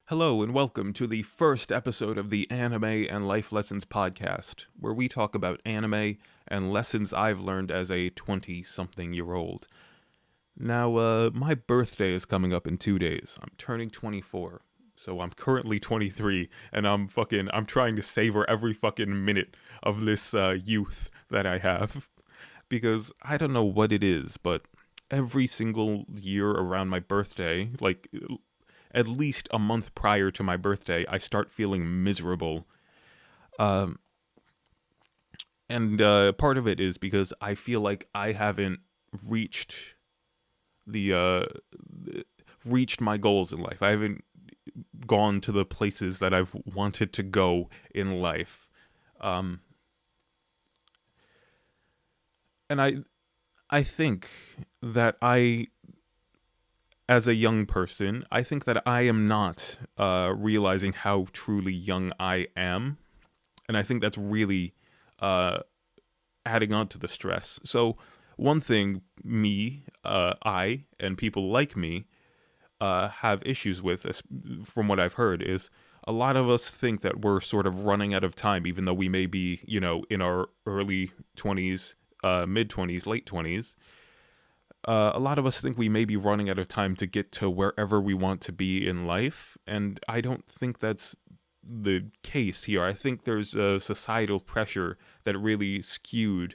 Hello and welcome to the first episode of the Anime and Life Lessons podcast, where we talk about anime and lessons I've learned as a 20-something-year-old. Now, my birthday is coming up in 2 days. I'm turning 24, so I'm currently 23, and I'm trying to savor every fucking minute of this youth that I have, because I don't know what it is, but every single year around my birthday, like at least a month prior to my birthday, I start feeling miserable. Um, and part of it is because I feel like I haven't reached reached my goals in life. I haven't gone to the places that I've wanted to go in life. Um, and I think that as a young person, I think that I am not realizing how truly young I am. And I think that's really uh, adding on to the stress. So, one thing I, and people like me have issues with, from what I've heard, is a lot of us think that we're sort of running out of time, even though we may be, in our early 20s, mid 20s, late 20s. A lot of us think we may be running out of time to get to wherever we want to be in life, and I don't think that's the case here. I think there's a societal pressure that really skewed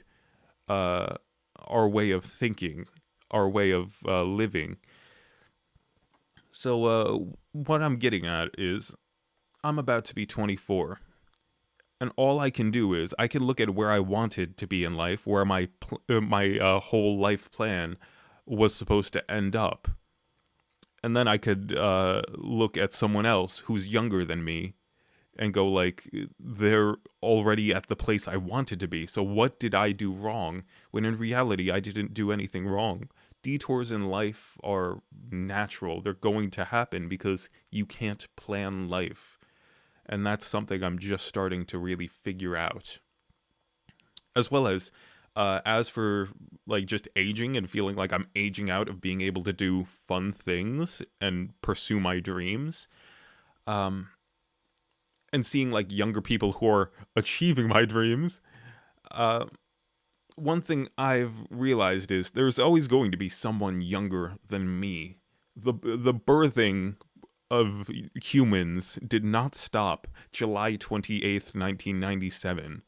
uh, our way of thinking, our way of living. So, what I'm getting at is I'm about to be 24. And all I can do is I can look at where I wanted to be in life, where my whole life plan was supposed to end up, and then I could look at someone else who's younger than me and go like, they're already at the place I wanted to be. So what did I do wrong? When in reality, I didn't do anything wrong. Detours in life are natural. They're going to happen because you can't plan life. And that's something I'm just starting to really figure out. As well as for like just aging and feeling like I'm aging out of being able to do fun things and pursue my dreams. Um, and seeing like younger people who are achieving my dreams. Uh, One thing I've realized is there's always going to be someone younger than me. The birthing of humans did not stop July 28th, 1997.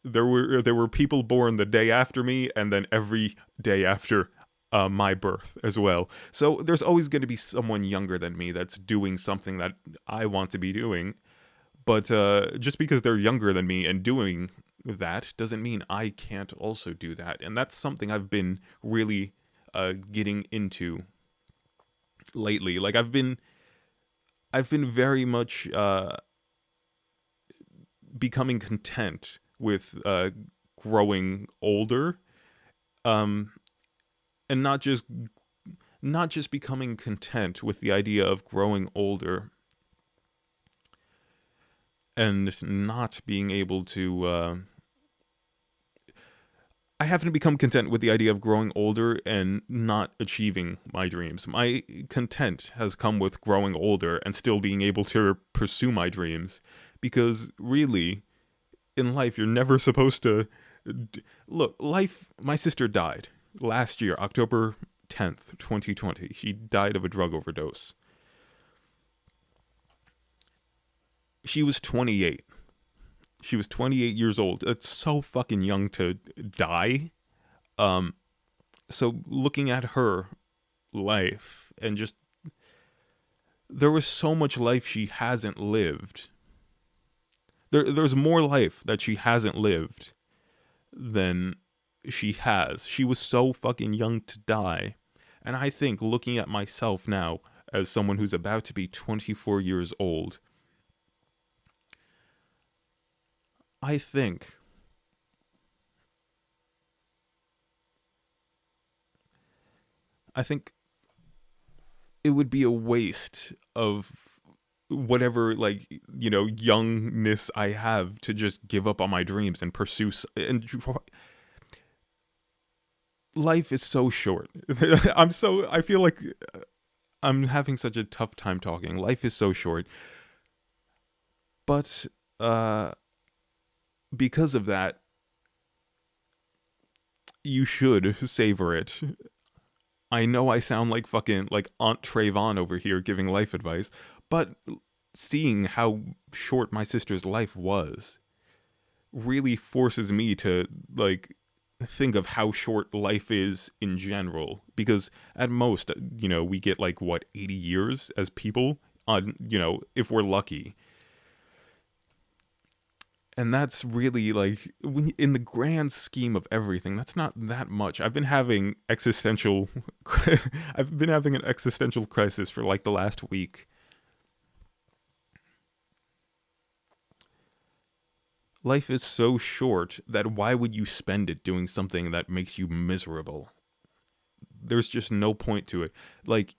There were people born the day after me, and then every day after my birth as well. So there's always going to be someone younger than me that's doing something that I want to be doing. But just because they're younger than me and doing that doesn't mean I can't also do that. And that's something I've been really getting into lately. Like I've been very much becoming content with growing older, um, and not just becoming content with the idea of growing older and not being able to. I haven't become content with the idea of growing older and not achieving my dreams. My content has come with growing older and still being able to pursue my dreams. Because really, in life, you're never supposed to. Look, life. My sister died last year, October 10th, 2020. She died of a drug overdose. She was 28. She was 28 years old. It's so fucking young to die. Um, so looking at her life and just there was so much life she hasn't lived. There's more life that she hasn't lived than she has. She was so fucking young to die. And I think looking at myself now as someone who's about to be 24 years old, I think I think it would be a waste of whatever like youngness I have to just give up on my dreams and pursue and life is so short. I feel like I'm having such a tough time talking. Life is so short. But uh because of that, you should savor it. I know I sound like fucking like Aunt Tre'von over here giving life advice, but seeing how short my sister's life was really forces me to like think of how short life is in general, because at most, we get like what, 80 years as people on, if we're lucky. And that's really like, in the grand scheme of everything, that's not that much. I've been having I've been having an existential crisis for like the last week. Life is so short that why would you spend it doing something that makes you miserable? There's just no point to it. Like,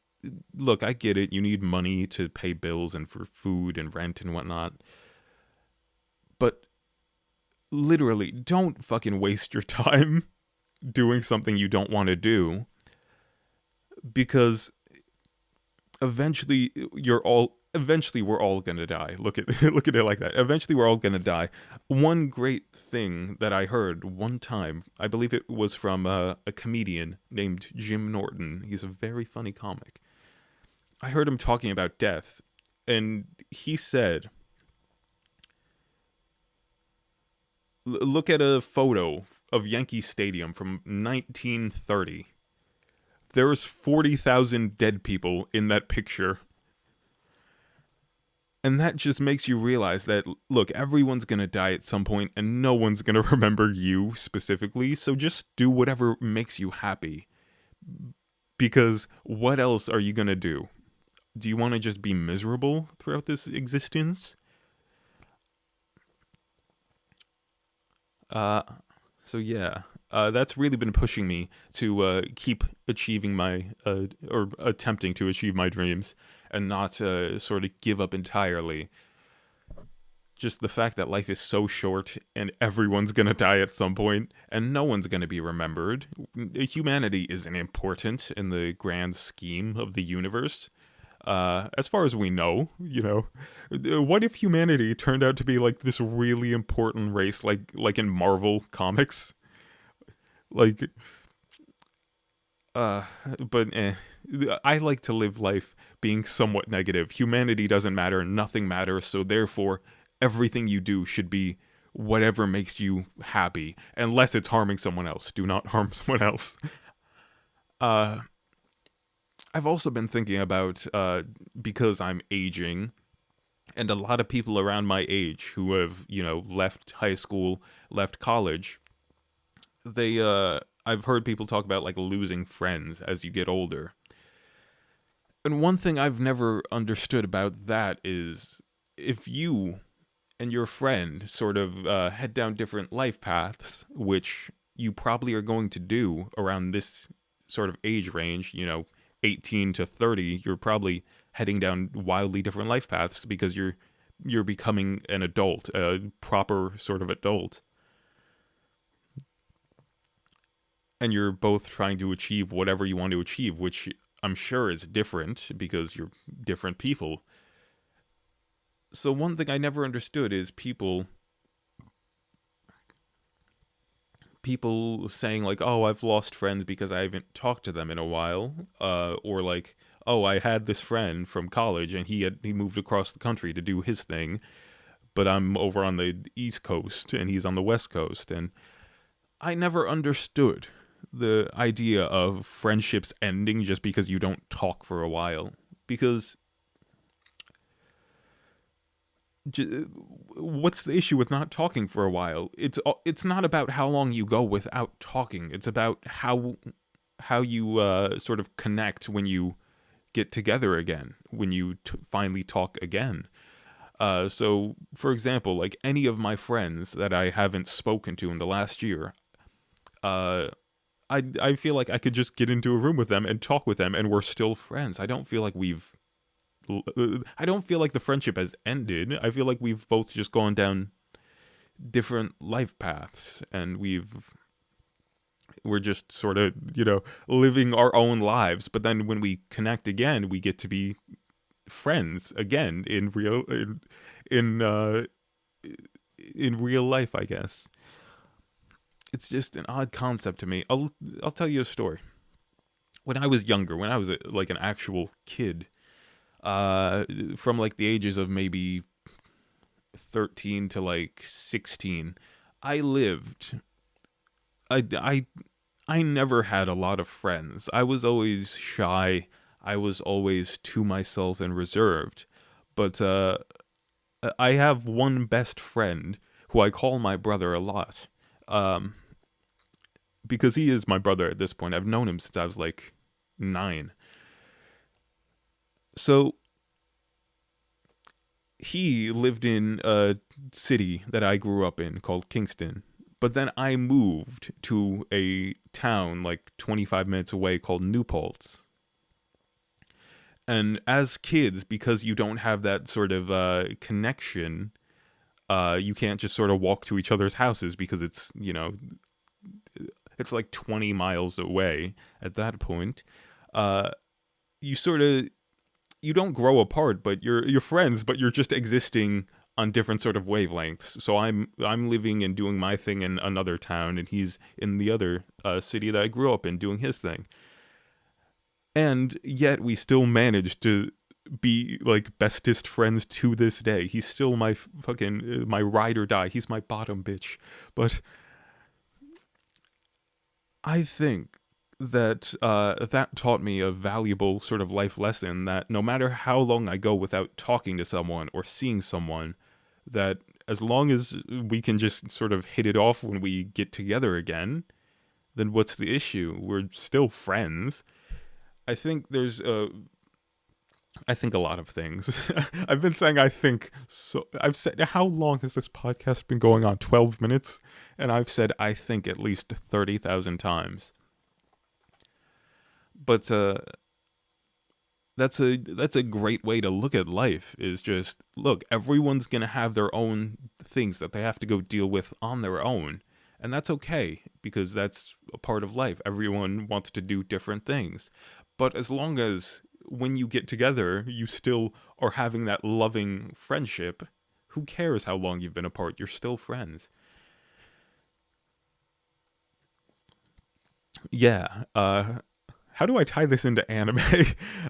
look, I get it. You need money to pay bills and for food and rent and whatnot. But literally, don't fucking waste your time doing something you don't want to do, because eventually we're all gonna die. Look at look at it like that. Eventually we're all gonna die. One great thing that I heard one time, I believe it was from a comedian named Jim Norton. He's a very funny comic. I heard him talking about death, and he said, look at a photo of Yankee Stadium from 1930. There's 40,000 dead people in that picture. And that just makes you realize that, look, everyone's going to die at some point and no one's going to remember you specifically. So just do whatever makes you happy. Because what else are you going to do? Do you want to just be miserable throughout this existence? So yeah, that's really been pushing me to keep achieving my, or attempting to achieve my dreams, and not sort of give up entirely. Just the fact that life is so short and everyone's gonna die at some point and no one's gonna be remembered. Humanity isn't important in the grand scheme of the universe. As far as we know, what if humanity turned out to be like this really important race, like in Marvel comics? Like, uh, but I like to live life being somewhat negative. Humanity doesn't matter, nothing matters, so therefore, everything you do should be whatever makes you happy, unless it's harming someone else. Do not harm someone else. Uh, I've also been thinking about, because I'm aging, and a lot of people around my age who have, left high school, left college, I've heard people talk about like losing friends as you get older. And one thing I've never understood about that is, if you and your friend sort of head down different life paths, which you probably are going to do around this sort of age range, 18 to 30, you're probably heading down wildly different life paths because you're becoming an adult, a proper sort of adult. And you're both trying to achieve whatever you want to achieve, which I'm sure is different because you're different people. So one thing I never understood is people saying like, "Oh, I've lost friends because I haven't talked to them in a while," or like, "Oh, I had this friend from college and he moved across the country to do his thing, but I'm over on the East Coast and he's on the West Coast." And I never understood the idea of friendships ending just because you don't talk for a while, because what's the issue with not talking for a while? It's not about how long you go without talking. It's about how you sort of connect when you get together again, when you finally talk again. So, for example, like any of my friends that I haven't spoken to in the last year, I feel like I could just get into a room with them and talk with them, and we're still friends. I don't feel like the friendship has ended. I feel like we've both just gone down different life paths, and we've We're just sort of, living our own lives. But then when we connect again, we get to be friends again in uh in real life, I guess. It's just an odd concept to me. I'll tell you a story. When I was younger, when I was like an actual kid, from like the ages of maybe 13 to like 16, I lived I I never had a lot of friends. I was always shy. I was always to myself and reserved. But I have one best friend who I call my brother a lot. Um, because he is my brother at this point. I've known him since I was like 9. So he lived in a city that I grew up in called Kingston. But then I moved to a town like 25 minutes away called New Paltz. And as kids, because you don't have that sort of connection, you can't just sort of walk to each other's houses because it's like 20 miles away at that point. Uh, you sort of you don't grow apart, but you're friends, but you're just existing on different sort of wavelengths. So I'm living and doing my thing in another town, and he's in the other city that I grew up in doing his thing. And yet we still managed to be like bestest friends to this day. He's still my fucking my ride or die. He's my bottom bitch. But I think that that taught me a valuable sort of life lesson that no matter how long I go without talking to someone or seeing someone, that as long as we can just sort of hit it off when we get together again, then what's the issue? We're still friends. I think I think a lot of things. I've been saying I think, so I've said, how long has this podcast been going on? 12 minutes? And I've said I think at least 30,000 times. But that's a great way to look at life, is just, look, everyone's going to have their own things that they have to go deal with on their own. And that's okay, because that's a part of life. Everyone wants to do different things. But as long as when you get together, you still are having that loving friendship, who cares how long you've been apart? You're still friends. Yeah. How do I tie this into anime?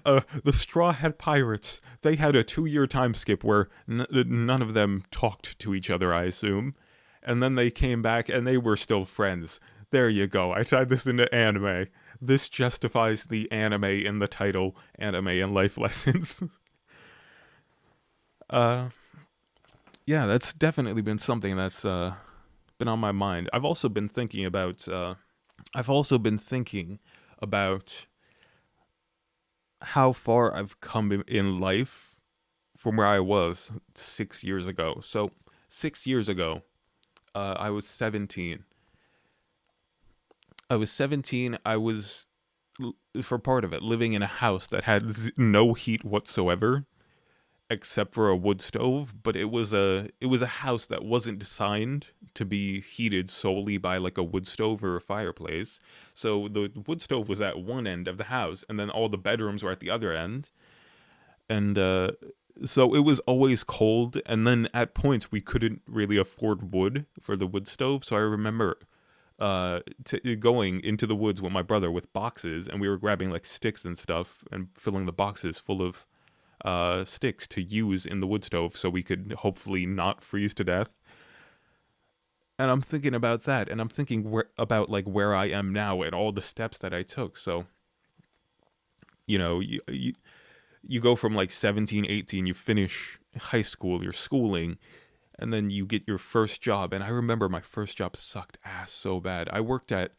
The Straw Hat Pirates, they had a 2-year time skip where none of them talked to each other, I assume. And then they came back and they were still friends. There you go. I tied this into anime. This justifies the anime in the title, Anime and Life Lessons. uh, yeah, that's definitely been something that's been on my mind. I've also been thinking about how far I've come in life from where I was 6 years ago. So 6 years ago, I was 17. I was, for part of it, living in a house that had no heat whatsoever, except for a wood stove. But it was a house that wasn't designed to be heated solely by like a wood stove or a fireplace. So the wood stove was at one end of the house, and then all the bedrooms were at the other end. And so it was always cold. And then at points we couldn't really afford wood for the wood stove. So I remember going into the woods with my brother with boxes, and we were grabbing like sticks and stuff and filling the boxes full of sticks to use in the wood stove so we could hopefully not freeze to death. And I'm thinking about that, and I'm thinking about like where I am now and all the steps that I took. So, you go from like 17, 18, you finish high school, your schooling, and then you get your first job. And I remember my first job sucked ass so bad. I worked at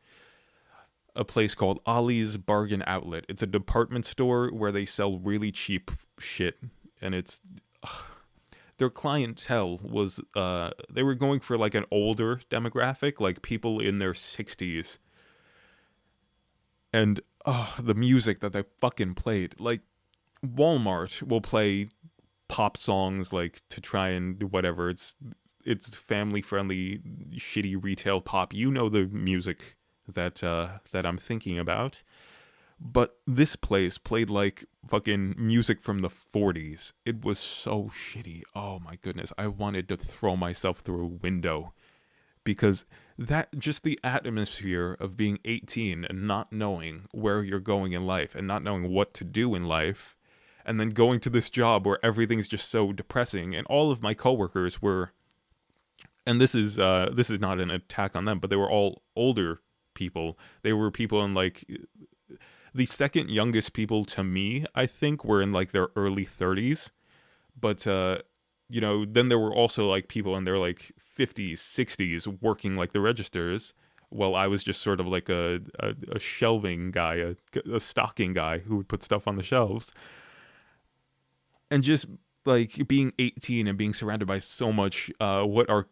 a place called Ollie's Bargain Outlet. It's a department store where they sell really cheap shit, and their clientele was they were going for like an older demographic, like people in their 60s. And the music that they fucking played, like Walmart will play pop songs like to try and do whatever. It's family friendly shitty retail pop. You know the music that I'm thinking about. But this place played like fucking music from the 40s. It was so shitty. Oh my goodness. I wanted to throw myself through a window because that just the atmosphere of being 18 and not knowing where you're going in life and not knowing what to do in life, and then going to this job where everything's just so depressing, and all of my coworkers were, and this is not an attack on them, but they were all older people. They were people in like the second youngest people to me, I think, were in like their early 30s. But then there were also like people in their like 50s, 60s working like the registers. While I was just sort of like a shelving guy, a stocking guy who would put stuff on the shelves. And just like being 18 and being surrounded by so much what are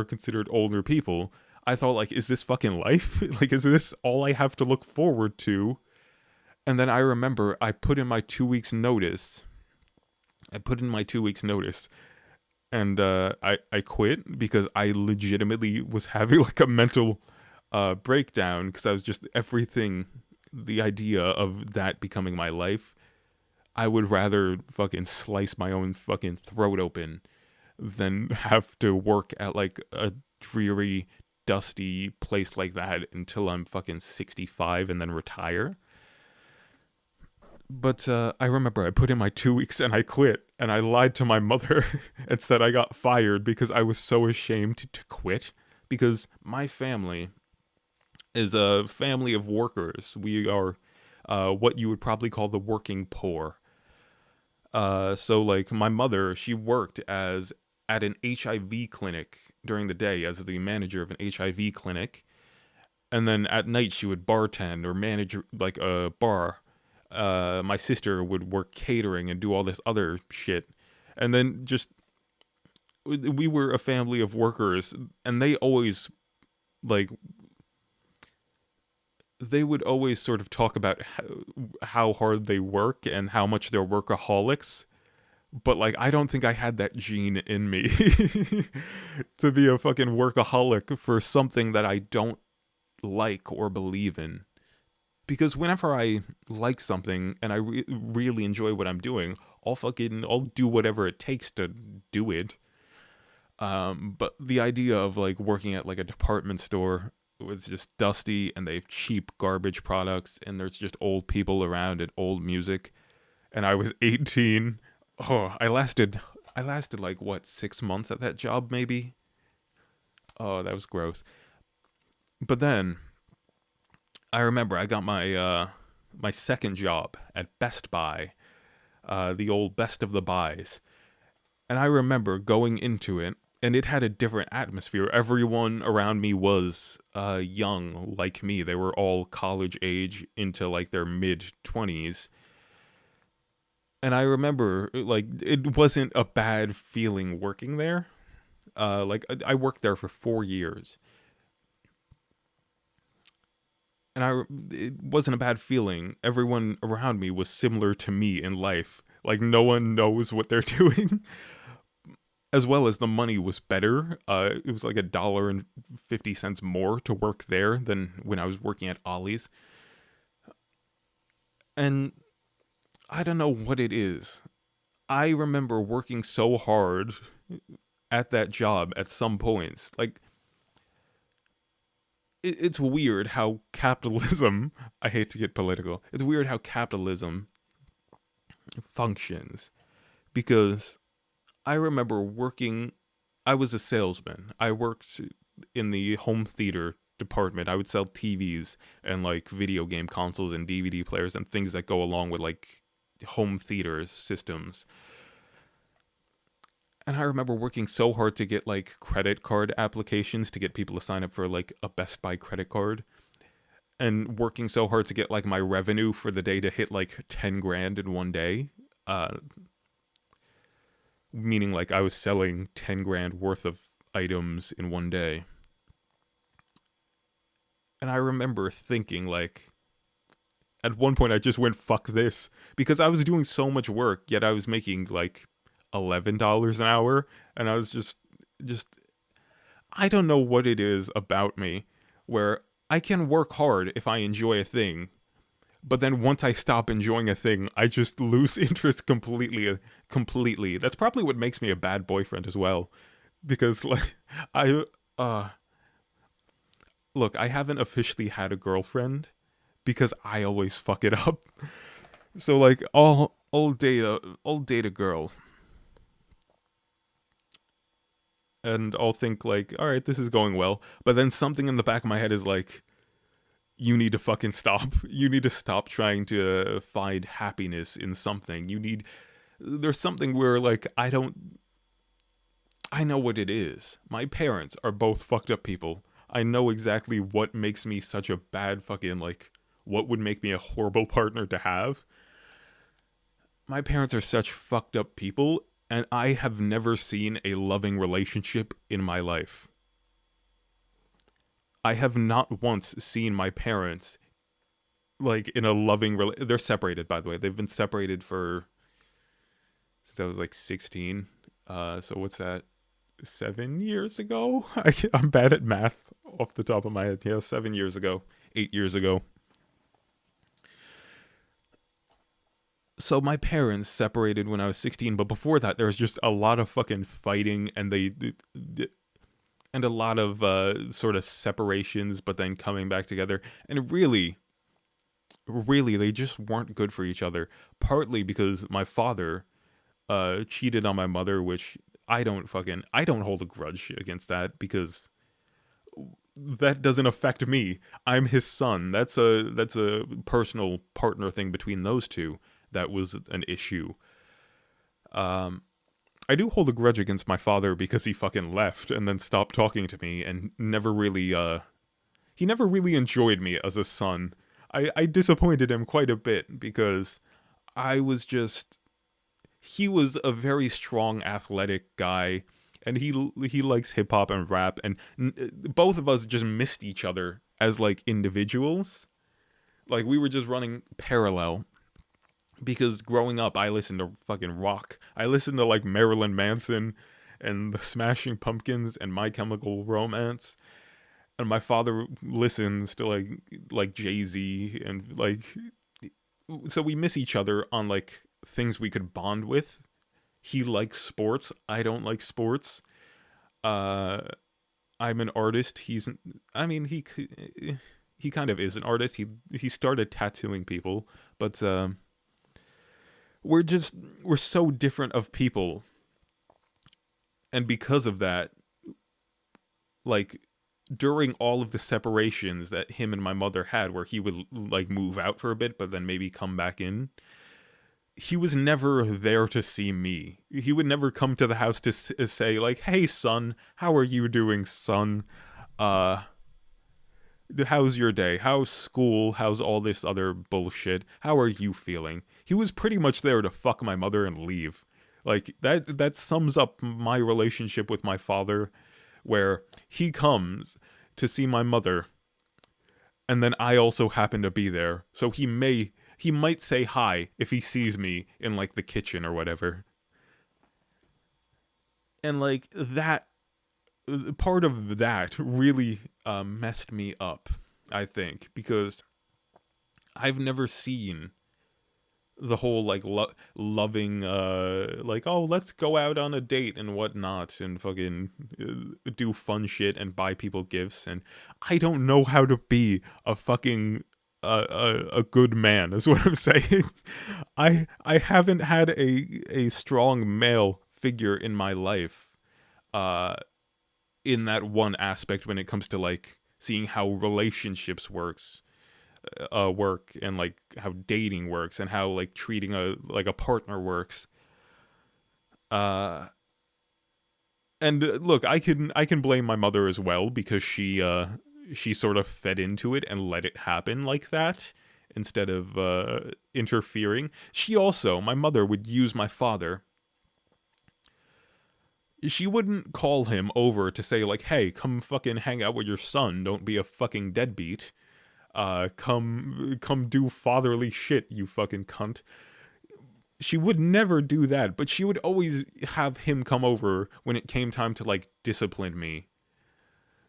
considered older people, I thought like, is this fucking life? Like, is this all I have to look forward to? And then I remember I put in my 2 weeks notice. And I quit because I legitimately was having like a mental breakdown, because I was just everything, the idea of that becoming my life. I would rather fucking slice my own fucking throat open than have to work at like a dreary, dusty place like that until I'm fucking 65 and then retire. But I remember I put in my 2 weeks and I quit, and I lied to my mother and said I got fired because I was so ashamed to quit. Because my family is a family of workers. We are what you would probably call the working poor. So like my mother, she worked at an HIV clinic during the day as the manager of an HIV clinic, and then at night she would bartend or manage like a bar. My sister would work catering and do all this other shit, and then just we were a family of workers, and like they would always sort of talk about how hard they work and how much they're workaholics. But like, I don't think I had that gene in me to be a fucking workaholic for something that I don't like or believe in. Because whenever I like something and I really enjoy what I'm doing, I'll do whatever it takes to do it. But the idea of like working at like a department store, it's just dusty and they have cheap garbage products and there's just old people around and old music, and I was 18. Oh, I lasted like what, 6 months at that job maybe. Oh, that was gross. But then I remember I got my second job at Best Buy, the old Best of the Buys. And I remember going into it, and it had a different atmosphere. Everyone around me was young like me. They were all college age into like their mid 20s. And I remember like it wasn't a bad feeling working there. Like I worked there for 4 years. And it wasn't a bad feeling. Everyone around me was similar to me in life. Like no one knows what they're doing. As well as the money was better. It was like $1.50 more to work there than when I was working at Ollie's. And I don't know what it is. I remember working so hard at that job at some points. Like, it's weird how capitalism, I hate to get political, it's weird how capitalism functions. Because I remember I was a salesman. I worked in the home theater department. I would sell TVs and like video game consoles and DVD players and things that go along with like home theater systems. And I remember working so hard to get like credit card applications to get people to sign up for like a Best Buy credit card, and working so hard to get like my revenue for the day to hit like 10 grand in one day. Meaning like I was selling 10 grand worth of items in one day. And I remember thinking like, at one point I just went, fuck this, because I was doing so much work, yet I was making like $11 an hour, and I was just I don't know what it is about me where I can work hard if I enjoy a thing, but then once I stop enjoying a thing, I just lose interest completely. That's probably what makes me a bad boyfriend as well, because like I uh look, I haven't officially had a girlfriend because I always fuck it up. So like I'll date a girl and I'll think like, all right, this is going well, but then something in the back of my head is like, you need to fucking stop. You need to stop trying to find happiness in something. There's something where like I know what it is. My parents are both fucked up people. I know exactly what makes me such a bad fucking like what would make me a horrible partner to have. My parents are such fucked up people, and I have never seen a loving relationship in my life. I have not once seen my parents like in a they're separated, by the way. They've been separated for since I was like 16. So what's that? 7 years ago? I'm bad at math off the top of my head. Yeah, 7 years ago, 8 years ago. So my parents separated when I was 16, but before that, there was just a lot of fucking fighting, and and a lot of sort of separations, but then coming back together. And really, they just weren't good for each other. Partly because my father cheated on my mother, which I don't hold a grudge against that because that doesn't affect me. I'm his son. That's a personal partner thing between those two. That was an issue. Um, I do hold a grudge against my father because he fucking left and then stopped talking to me and never really he never really enjoyed me as a son. I disappointed him quite a bit because I was just he was a very strong athletic guy, and he likes hip hop and rap, and both of us just missed each other as like individuals. Like we were just running parallel because growing up I listened to fucking rock. I listened to like Marilyn Manson and the Smashing Pumpkins and My Chemical Romance. And my father listens to like Jay-Z and like so we miss each other on like things we could bond with. He likes sports. I don't like sports. Uh I'm an artist. I mean he kind of is an artist. He started tattooing people, but we're so different of people, and because of that, like during all of the separations that him and my mother had, where he would like move out for a bit but then maybe come back in, he was never there to see me. He would never come to the house to say like, hey son, how are you doing, son? uh how's your day, how's school, how's all this other bullshit, how are you feeling? He was pretty much there to fuck my mother and leave. Like that sums up my relationship with my father, where he comes to see my mother and then I also happen to be there, so he might say hi if he sees me in like the kitchen or whatever. And like that part of that really messed me up, I think, because I've never seen the whole like loving like, oh, let's go out on a date and whatnot and fucking do fun shit and buy people gifts. And I don't know how to be a fucking a good man is what I'm saying. I haven't had a strong male figure in my life uh in that one aspect when it comes to like seeing how relationships work and like how dating works and how like treating a partner works. uh and look, I can blame my mother as well because she sort of fed into it and let it happen like that instead of interfering. My mother would use my father. She wouldn't call him over to say like, hey, come fucking hang out with your son, don't be a fucking deadbeat. Come do fatherly shit, you fucking cunt. She would never do that, but she would always have him come over when it came time to like discipline me.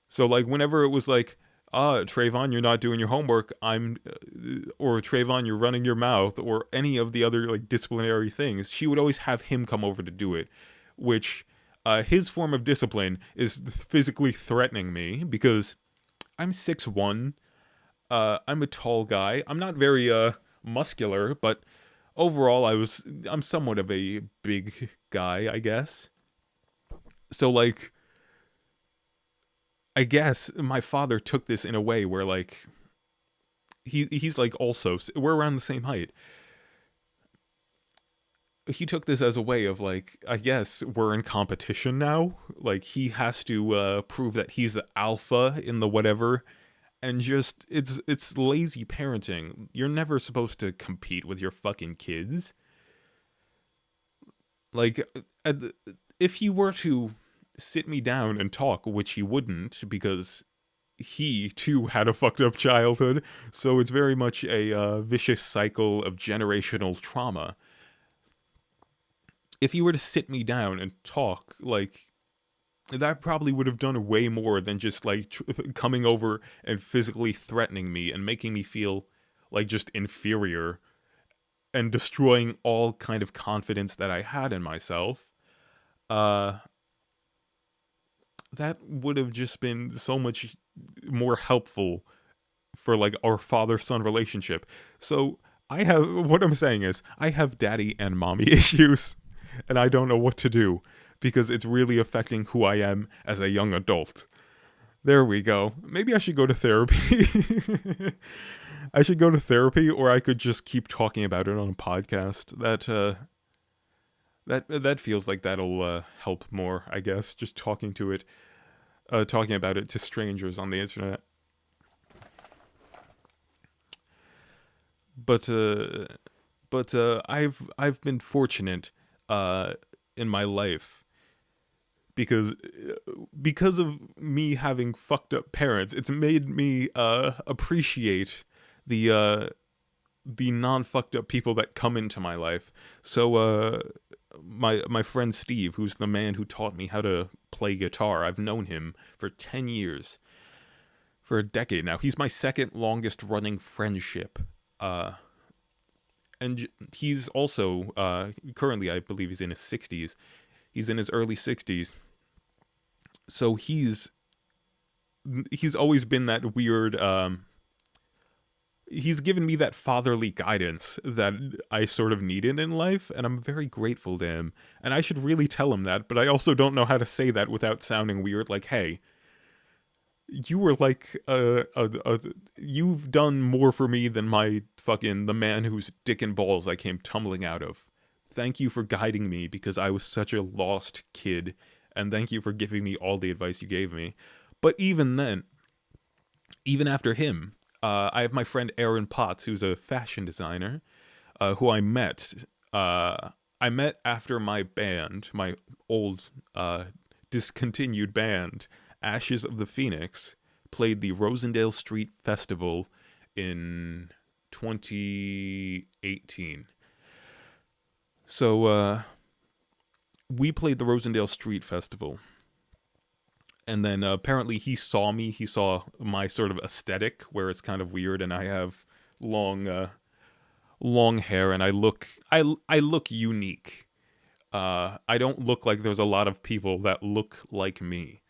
So like whenever it was like, Tre'von, you're not doing your homework. Or Tre'von, you're running your mouth, or any of the other like disciplinary things. She would always have him come over to do it, which his form of discipline is physically threatening me because I'm 6'1". I'm a tall guy. I'm not very muscular, but overall I'm somewhat of a big guy, I guess. So like I guess my father took this in a way where like he's like also we're around the same height. He took this as a way of like I guess we're in competition now. Like he has to prove that he's the alpha in the whatever, and just it's lazy parenting. You're never supposed to compete with your fucking kids. Like if he were to sit me down and talk, which he wouldn't because he too had a fucked up childhood, so it's very much a vicious cycle of generational trauma. If he were to sit me down and talk, like that probably would have done way more than just like coming over and physically threatening me and making me feel like just inferior and destroying all kind of confidence that I had in myself. Uh that would have just been so much more helpful for like our father son relationship. So I have what I'm saying is I have daddy and mommy issues and I don't know what to do because it's really affecting who I am as a young adult. There we go. Maybe I should go to therapy. I should go to therapy, or I could just keep talking about it on a podcast. That feels like that'll help more, I guess. Just talking about it to strangers on the internet. But I've been fortunate in my life because of me having fucked up parents. It's made me appreciate the non fucked up people that come into my life. So my friend Steve, who's the man who taught me how to play guitar, I've known him for 10 years, for a decade now. He's my second longest running friendship. And he's also currently, I believe he's in his 60s. He's in his early 60s. So he's always been that weird he's given me that fatherly guidance that I sort of needed in life, and I'm very grateful to him. And I should really tell him that, but I also don't know how to say that without sounding weird. Like, hey, you were like, you've done more for me than the man whose dick and balls I came tumbling out of. Thank you for guiding me because I was such a lost kid, and thank you for giving me all the advice you gave me. But even then, even after him, I have my friend Aaron Potts, who's a fashion designer, who I met. I met after my band, my old discontinued band, Ashes of the Phoenix, played the Rosendale Street Festival in 2018. So we played the Rosendale Street Festival. And then apparently he saw me. He saw my sort of aesthetic, where it's kind of weird, and I have long hair, and I look unique. I don't look like there's a lot of people that look like me.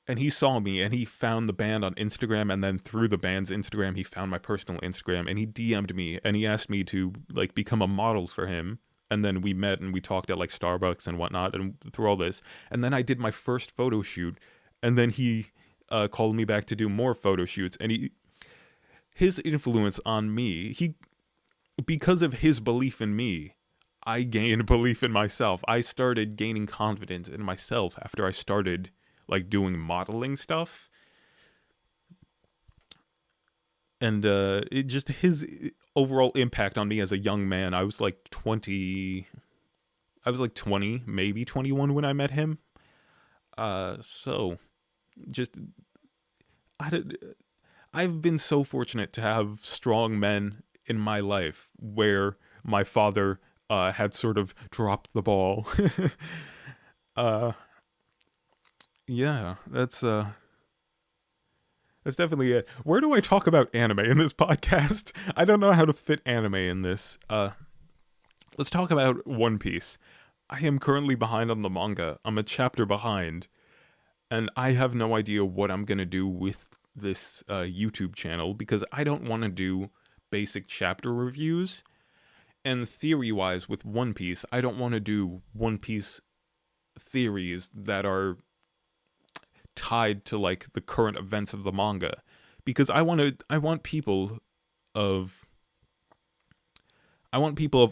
And he saw me, and he found the band on Instagram, and then through the band's Instagram, he found my personal Instagram, and he DM'd me, and he asked me to like become a model for him. And then we met and we talked at like Starbucks and whatnot, and through all this. And then I did my first photo shoot, and then he called me back to do more photo shoots. And his influence on me, because of his belief in me, I gained belief in myself. I started gaining confidence in myself after I started like doing modeling stuff. And it just his overall impact on me as a young man. I was like 20, maybe 21 when I met him. So just I've been so fortunate to have strong men in my life where my father had sort of dropped the ball. Yeah, That's definitely it. Where do I talk about anime in this podcast? I don't know how to fit anime in this. Let's talk about One Piece. I am currently behind on the manga. I'm a chapter behind, and I have no idea what I'm gonna do with this YouTube channel because I don't want to do basic chapter reviews. And theory-wise, with One Piece, I don't want to do One Piece theories that are tied to like the current events of the manga, because I want people of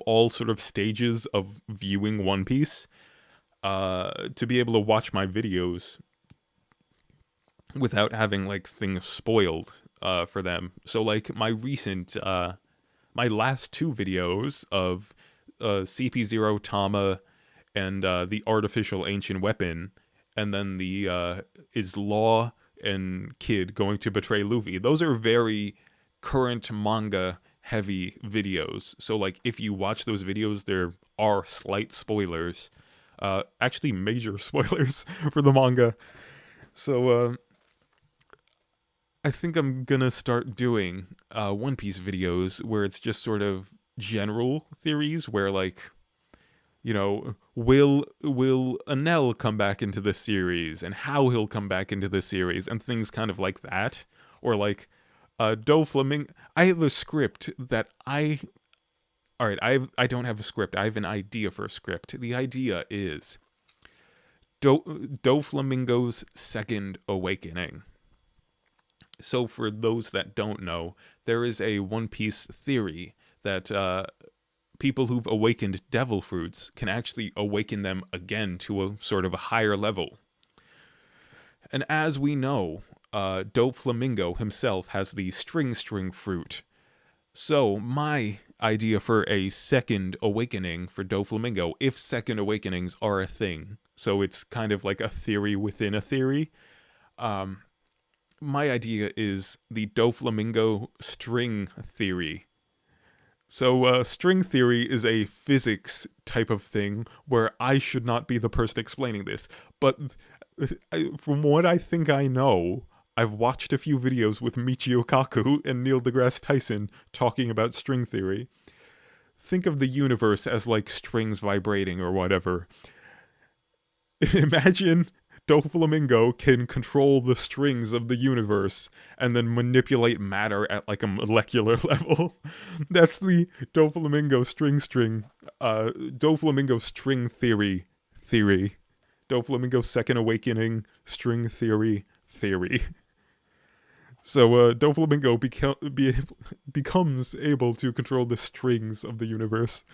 all sort of stages of viewing One Piece to be able to watch my videos without having like things spoiled for them. So like my last two videos of CP0 Tama and the artificial ancient weapon, and then the is Law and Kid going to betray Luffy. Those are very current manga heavy videos. So like if you watch those videos, there are slight spoilers. Actually major spoilers for the manga. So I think I'm gonna start doing One Piece videos where it's just sort of general theories where like, you know, will Enel come back into the series and how he'll come back into the series and things kind of like that. Or like Doflamingo. I have a script that alright, I don't have a script. I have an idea for a script. The idea is Doflamingo's second awakening. So for those that don't know, there is a One Piece theory that people who've awakened devil fruits can actually awaken them again to a sort of a higher level. And as we know, Doflamingo himself has the string fruit. So my idea for a second awakening for Doflamingo, if second awakenings are a thing, so it's kind of like a theory within a theory, my idea is the Doflamingo string theory. So string theory is a physics type of thing where I should not be the person explaining this. But from what I think I know, I've watched a few videos with Michio Kaku and Neil deGrasse Tyson talking about string theory. Think of the universe as like strings vibrating or whatever. Imagine Doflamingo can control the strings of the universe and then manipulate matter at like a molecular level. That's the Doflamingo Doflamingo string theory. Doflamingo second awakening string theory. So Doflamingo becomes able to control the strings of the universe.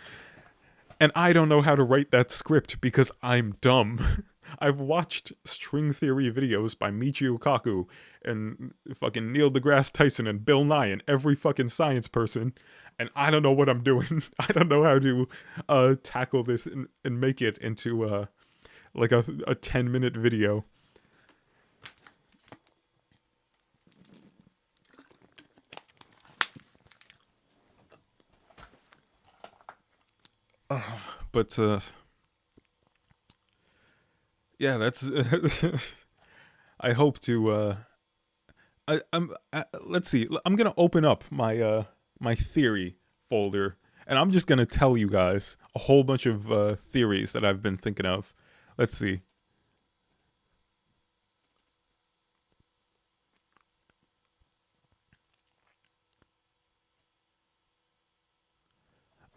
And I don't know how to write that script because I'm dumb. I've watched string theory videos by Michio Kaku and fucking Neil deGrasse Tyson and Bill Nye and every fucking science person, and I don't know what I'm doing. I don't know how to tackle this and make it into like a 10-minute video. But yeah, that's I hope to let's see. I'm going to open up my my theory folder and I'm just going to tell you guys a whole bunch of theories that I've been thinking of. Let's see.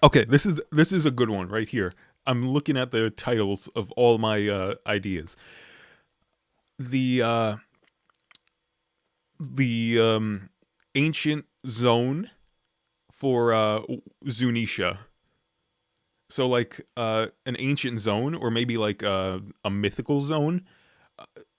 Okay, this is a good one right here. I'm looking at the titles of all my ideas. The ancient zone for Zunisha. So like an ancient zone, or maybe like a mythical zone.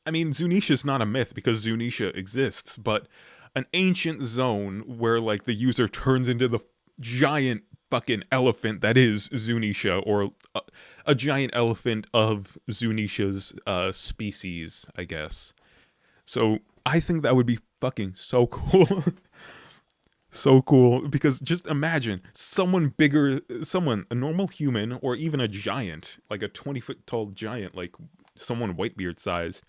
I mean, Zunisha's not a myth because Zunisha exists, but an ancient zone where like the user turns into the giant fucking elephant that is Zunisha, or a giant elephant of Zunisha's species, I guess. So I think that would be fucking so cool. So cool, because just imagine someone bigger, a normal human, or even a giant, like a 20-foot tall giant, like someone Whitebeard sized,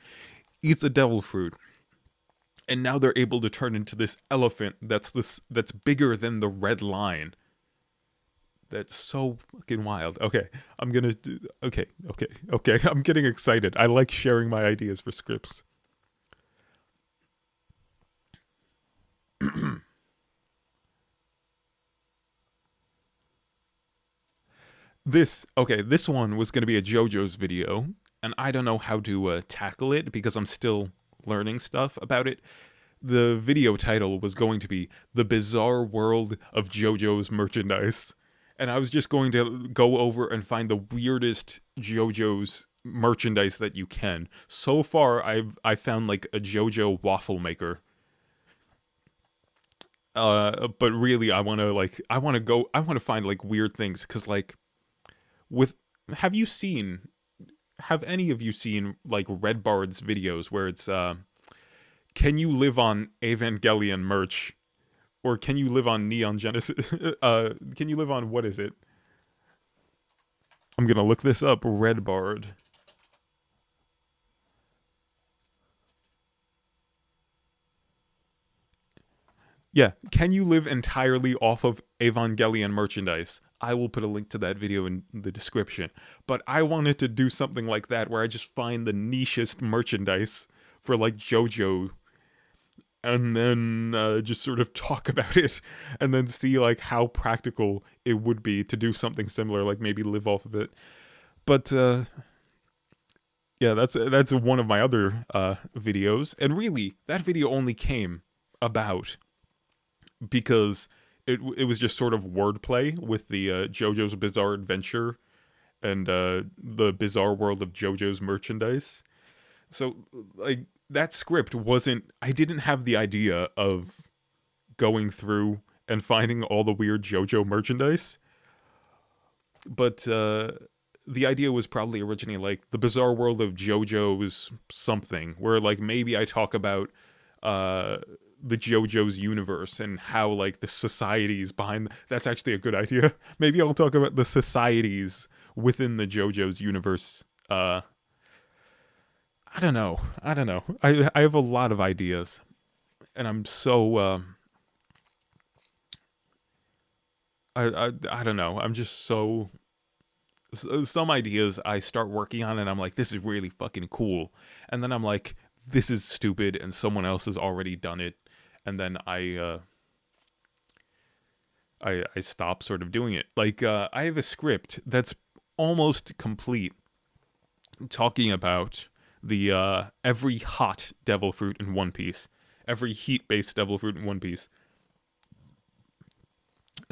eats a devil fruit. and now they're able to turn into this elephant that's bigger than the red line. That's so fucking wild. Okay, I'm gonna do. Okay. I'm getting excited. I like sharing my ideas for scripts. This one was gonna be a JoJo's video, and I don't know how to tackle it because I'm still learning stuff about it. The video title was going to be "The Bizarre World of JoJo's Merchandise." And I was just going to go over and find the weirdest JoJo's merchandise that you can. So far, I found like a JoJo waffle maker. But really, I want to find like weird things because like with have any of you seen like Red Bard's videos where it's can you live on Evangelion merch? Or can you live on Neon Genesis? Can you live on, what is it? I'm gonna look this up. Red Bard. Yeah, can you live entirely off of Evangelion merchandise? I will put a link to that video in the description. But I wanted to do something like that where I just find the nichest merchandise for like JoJo and then just sort of talk about it and then see like how practical it would be to do something similar, like maybe live off of it. But yeah, that's one of my other videos, and really that video only came about because it was just sort of wordplay with the JoJo's Bizarre Adventure and the Bizarre World of JoJo's Merchandise. So like that script wasn't, I didn't have the idea of going through and finding all the weird JoJo merchandise. But the idea was probably originally like the Bizarre World of JoJo's something, where like maybe I talk about the JoJo's universe and how like the societies behind that's actually a good idea. Maybe I'll talk about the societies within the JoJo's universe. I don't know. I have a lot of ideas, and I'm so I don't know. I'm just so some ideas I start working on, and I'm like, this is really fucking cool, and then I'm like, this is stupid, and someone else has already done it, and then I stop sort of doing it. Like I have a script that's almost complete, talking about the every hot devil fruit in One Piece, every heat-based devil fruit in One Piece.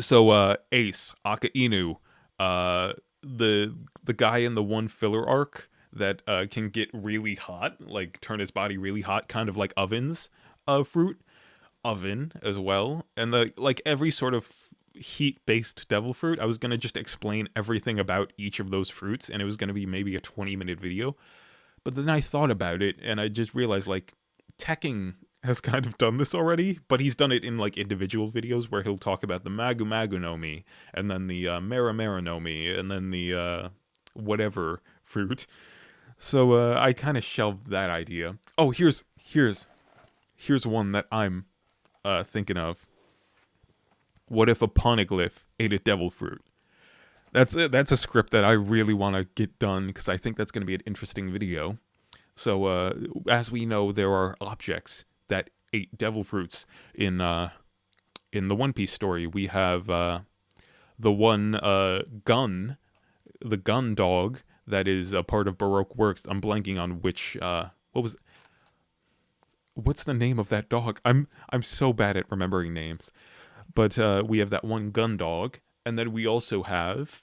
So Ace, Akainu, the guy in the one filler arc that can get really hot, like turn his body really hot, kind of like ovens fruit, oven as well, and the like every sort of heat-based devil fruit. I was gonna just explain everything about each of those fruits, and it was gonna be maybe a 20-minute video. But then I thought about it, and I just realized, like, Tekking has kind of done this already, but he's done it in, like, individual videos where he'll talk about the Magu Magu no Mi, and then the Mera Mera no Mi, and then the whatever fruit. So I kind of shelved that idea. Oh, here's one that I'm thinking of. What if a poneglyph ate a devil fruit? That's a script that I really want to get done because I think that's going to be an interesting video. So as we know, there are objects that ate devil fruits in the One Piece story. We have the one gun, the gun dog that is a part of Baroque Works. I'm blanking on which what's the name of that dog? I'm so bad at remembering names. But we have that one gun dog. And then we also have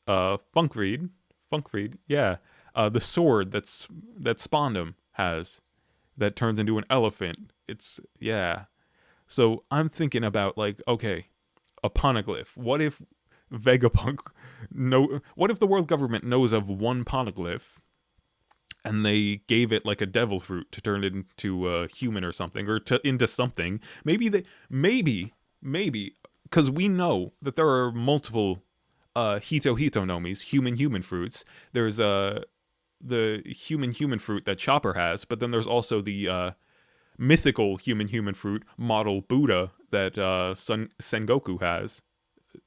Funkreed, yeah, the sword that Spondum has that turns into an elephant. It's, yeah. So I'm thinking about, like, okay, a poneglyph. What if Vegapunk what if the world government knows of one poneglyph and they gave it like a devil fruit to turn it into a human or something, or into something? Maybe because we know that there are multiple Hito Nomis, human fruits. There's the human fruit that Chopper has, but then there's also the mythical human fruit model Buddha that Sengoku has.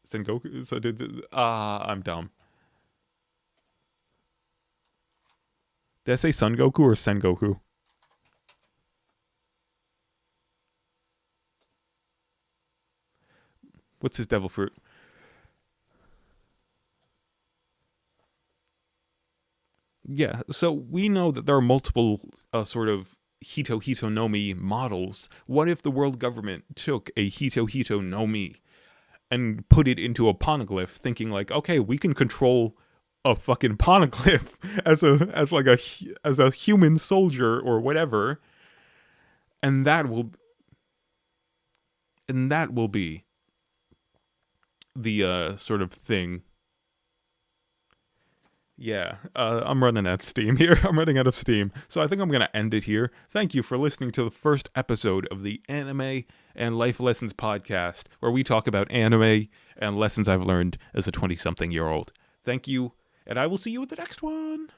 Sengoku? I'm dumb. Did I say Son Goku or Sengoku? What's his devil fruit? Yeah, so we know that there are multiple sort of Hito no Mi models. What if the world government took a Hito no Mi and put it into a poneglyph, thinking like, okay, we can control a fucking poneglyph as a human soldier or whatever, and that will be the sort of thing. Yeah, I'm running out of steam here. I'm running out of steam. So I think I'm going to end it here. Thank you for listening to the first episode of the Anime and Life Lessons podcast, where we talk about anime and lessons I've learned as a 20-something-year-old. Thank you, and I will see you at the next one.